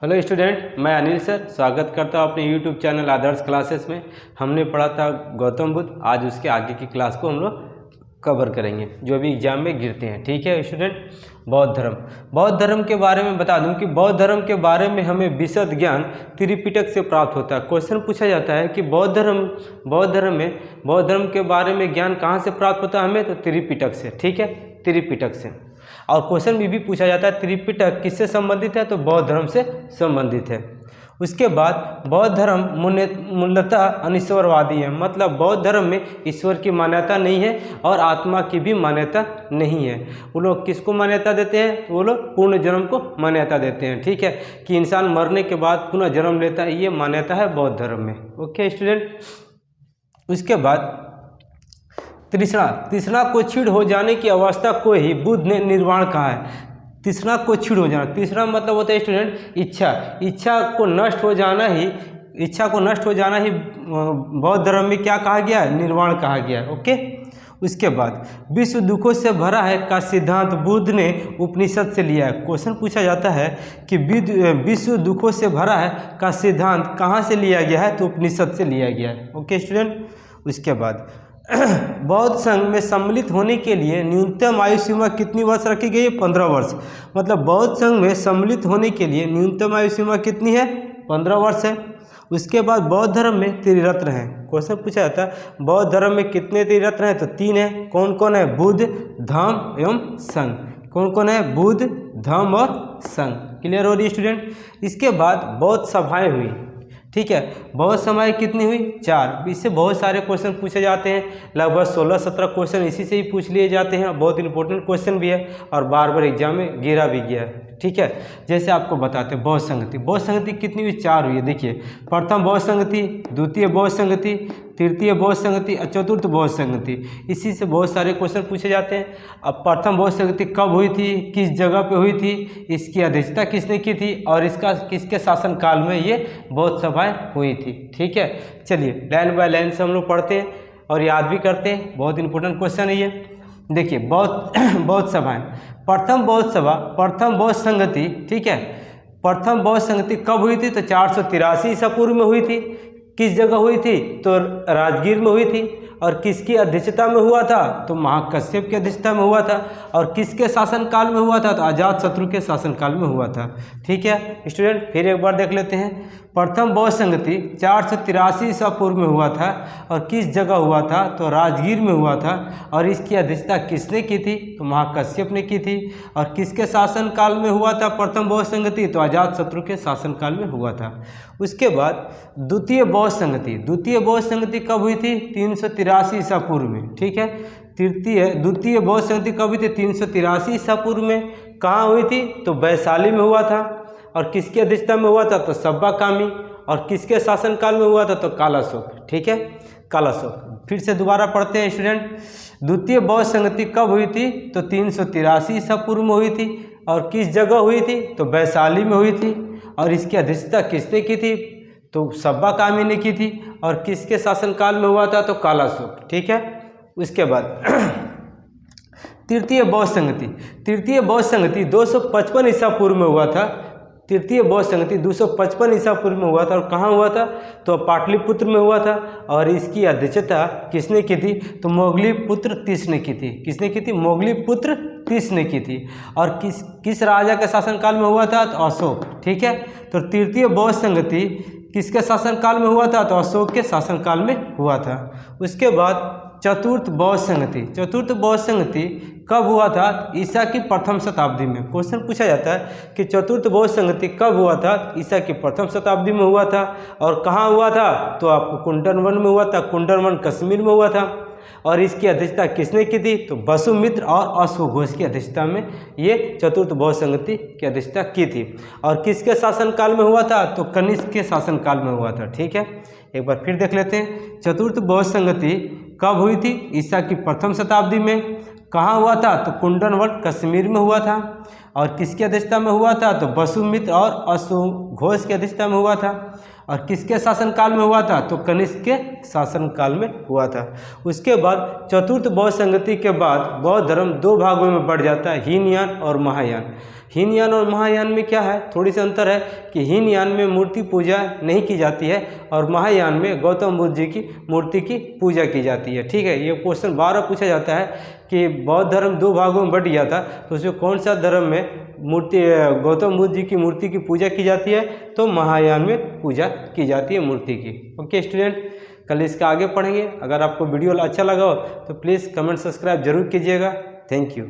Hello student, मैं Anil sir स्वागत करता हूँ अपने यूट्यूब चैनल आदर्श क्लासेस में। हमने पढ़ा था गौतम बुद्ध, आज उसके आगे की क्लास को हम लोग कवर करेंगे जो भी एग्जाम में गिरते हैं। ठीक है स्टूडेंट। बौद्ध धर्म के बारे में बता दूं कि बौद्ध धर्म के बारे में हमें विशद ज्ञान त्रिपिटक से प्राप्त होता है। क्वेश्चन पूछा जाता है कि बौद्ध धर्म के बारे में ज्ञान कहाँ से प्राप्त होता है हमें, तो त्रिपिटक से। ठीक है, त्रिपिटक से। और क्वेश्चन भी पूछा जाता है त्रिपिटक किससे संबंधित है, तो बौद्ध धर्म से संबंधित है। उसके बाद बौद्ध धर्म मूलतः अनिश्वरवादी है, मतलब बौद्ध धर्म में ईश्वर की मान्यता नहीं है और आत्मा की भी मान्यता नहीं है। वो लोग किसको मान्यता देते हैं, वो लोग पूर्ण जन्म को मान्यता देते हैं। ठीक है, कि इंसान मरने के बाद पुनः जन्म लेता है, ये मान्यता है बौद्ध धर्म में। Okay student. उसके बाद तृष्णा को क्षीण हो जाने की अवस्था को ही बुद्ध ने निर्वाण कहा है। तृष्णा को क्षीण हो जाना, तृष्णा मतलब होता है स्टूडेंट इच्छा को नष्ट हो जाना ही बौद्ध धर्म में क्या कहा गया है, निर्वाण कहा गया है। ओके। उसके बाद विश्व दुखों से भरा है का सिद्धांत बुद्ध ने उपनिषद से लिया है। क्वेश्चन पूछा जाता है कि विश्व दुखों से भरा है का सिद्धांत कहाँ से लिया गया है, तो उपनिषद से लिया गया है। Okay student. उसके बाद बौद्ध संघ में सम्मिलित होने के लिए न्यूनतम आयु सीमा कितनी वर्ष रखी गई है, 15 वर्ष। मतलब बौद्ध संघ में सम्मिलित होने के लिए न्यूनतम आयु सीमा कितनी है, 15 वर्ष है। उसके बाद बौद्ध धर्म में त्रिरत्न है। क्वेश्चन पूछा जाता है बौद्ध धर्म में कितने त्रिरत्न हैं, तो 3 है। कौन कौन है, बुद्ध, धम्म एवं संघ। कौन कौन है, बुद्ध, धम्म और संघ। क्लियर हो रही है स्टूडेंट। इसके बाद बौद्ध सभाएं हुई। ठीक है, बौद्ध सभाएं कितनी हुई, 4। इससे बहुत सारे क्वेश्चन पूछे जाते हैं, लगभग 16-17 क्वेश्चन इसी से ही पूछ लिए जाते हैं। बहुत इंपॉर्टेंट क्वेश्चन भी है और बार बार एग्जाम में गिरा भी गया है। ठीक है, जैसे आपको बताते हैं बौद्ध संगति कितनी हुई, 4 हुई है। देखिए, प्रथम बौद्ध संगति, द्वितीय बौद्ध संगति, तृतीय बौद्ध संगति और चतुर्थ बौद्ध संगति। इसी से बहुत सारे क्वेश्चन पूछे जाते हैं। अब प्रथम बौद्ध संगति कब हुई थी, किस जगह पे हुई थी, इसकी अध्यक्षता किसने की थी और इसका किसके शासनकाल में ये बौद्ध सभाएं हुई थी। ठीक है, चलिए लाइन बाय लाइन से हम लोग पढ़ते हैं और याद भी करते हैं। बहुत इंपॉर्टेंट क्वेश्चन है ये। देखिए, बौद्ध सभाएं। प्रथम बौद्ध संगति, ठीक है, प्रथम बौद्ध संगति कब हुई थी, तो 483 ईसा पूर्व में हुई थी। किस जगह हुई थी, तो राजगीर में हुई थी। और किसकी अध्यक्षता में हुआ था, तो महाकश्यप की अध्यक्षता में हुआ था। और किसके शासनकाल में हुआ था, तो अजातशत्रु के शासनकाल में हुआ था। ठीक है स्टूडेंट, फिर एक बार देख लेते हैं। प्रथम बौद्ध संगति 483 ईसा पूर्व में हुआ था और किस जगह हुआ था, तो राजगीर में हुआ था। और इसकी अध्यक्षता किसने की थी, तो महाकश्यप ने की थी। और किसके शासनकाल में हुआ था प्रथम बौद्ध संगति, तो अजातशत्रु के शासनकाल में हुआ था। उसके बाद द्वितीय बौद्ध संगति कब हुई थी, 383 ईसा पूर्व में। ठीक है, द्वितीय बौद्ध संगति कब हुई थी, 383 ईसा पूर्व में। कहाँ हुई थी, तो वैशाली में हुआ था। और किसकी अध्यक्षता में हुआ था, तो सब्बा कामी। और किसके शासनकाल में हुआ था, तो कालाशोक। ठीक है, कालाशोक। फिर से दोबारा पढ़ते हैं स्टूडेंट। द्वितीय बौद्ध संगति कब हुई थी, तो 383 ईसा पूर्व में हुई थी। और किस जगह हुई थी, तो वैशाली में हुई थी। और इसकी अध्यक्षता किसने की थी, तो सब्बा कामी ने की थी। और किसके शासनकाल में हुआ था, तो कालाशोक। ठीक है। उसके बाद तृतीय बौद्ध संगति 255 ईसा पूर्व में हुआ था। तृतीय बौद्ध संगति 255 ईसा पूर्व में हुआ था। और कहाँ हुआ था, तो पाटलिपुत्र में हुआ था। और इसकी अध्यक्षता किसने की थी, तो मोगलीपुत्र तीस ने की थी। किसने की थी, मोगलीपुत्र तीस ने की थी। और किस राजा के शासनकाल में हुआ था, तो अशोक। ठीक है, तो तृतीय बौद्ध संगति किसके शासनकाल में हुआ था, तो अशोक के शासनकाल में हुआ था। उसके बाद चतुर्थ बौद्ध संगति कब हुआ था, ईसा की प्रथम शताब्दी में। क्वेश्चन पूछा जाता है कि चतुर्थ बौद्ध संगति कब हुआ था, ईसा की प्रथम शताब्दी में हुआ था। और कहाँ हुआ था, तो आपको कुंडरवन में हुआ था। कुंडरवन कश्मीर में हुआ था। और इसकी अध्यक्षता किसने की थी, तो वसुमित्र और अश्वघोष की अध्यक्षता में ये चतुर्थ बौद्ध संगति की अध्यक्षता की थी। और किसके शासनकाल में हुआ था, तो कनिष्क के शासनकाल में हुआ था। ठीक है, एक बार फिर देख लेते हैं। चतुर्थ बौद्ध संगति कब हुई थी, ईसा की प्रथम शताब्दी में। कहाँ हुआ था, तो कुंडरवन कश्मीर में हुआ था। और किसकी अध्यक्षता में हुआ था, तो वसुमित्र और अश्वघोष की अध्यक्षता में हुआ था। और किसके शासनकाल में हुआ था, तो कनिष्क के शासनकाल में हुआ था। उसके बाद चतुर्थ बौद्ध संगति के बाद बौद्ध धर्म 2 भागों में बढ़ जाता है, हीनयान और महायान। हीनयान और महायान में क्या है, थोड़ी सी अंतर है कि हीनयान में मूर्ति पूजा नहीं की जाती है और महायान में गौतम बुद्ध जी की मूर्ति की पूजा की जाती है। ठीक है, ये क्वेश्चन बार पूछा जाता है कि बौद्ध धर्म 2 भागों में बट गया था, तो उसमें कौन सा धर्म में मूर्ति गौतम बुद्ध जी की मूर्ति की पूजा की जाती है, तो महायान में पूजा की जाती है मूर्ति की। ओके स्टूडेंट, कल इसका आगे पढ़ेंगे। अगर आपको वीडियो अच्छा लगा हो तो प्लीज़ कमेंट सब्सक्राइब जरूर कीजिएगा। Thank you.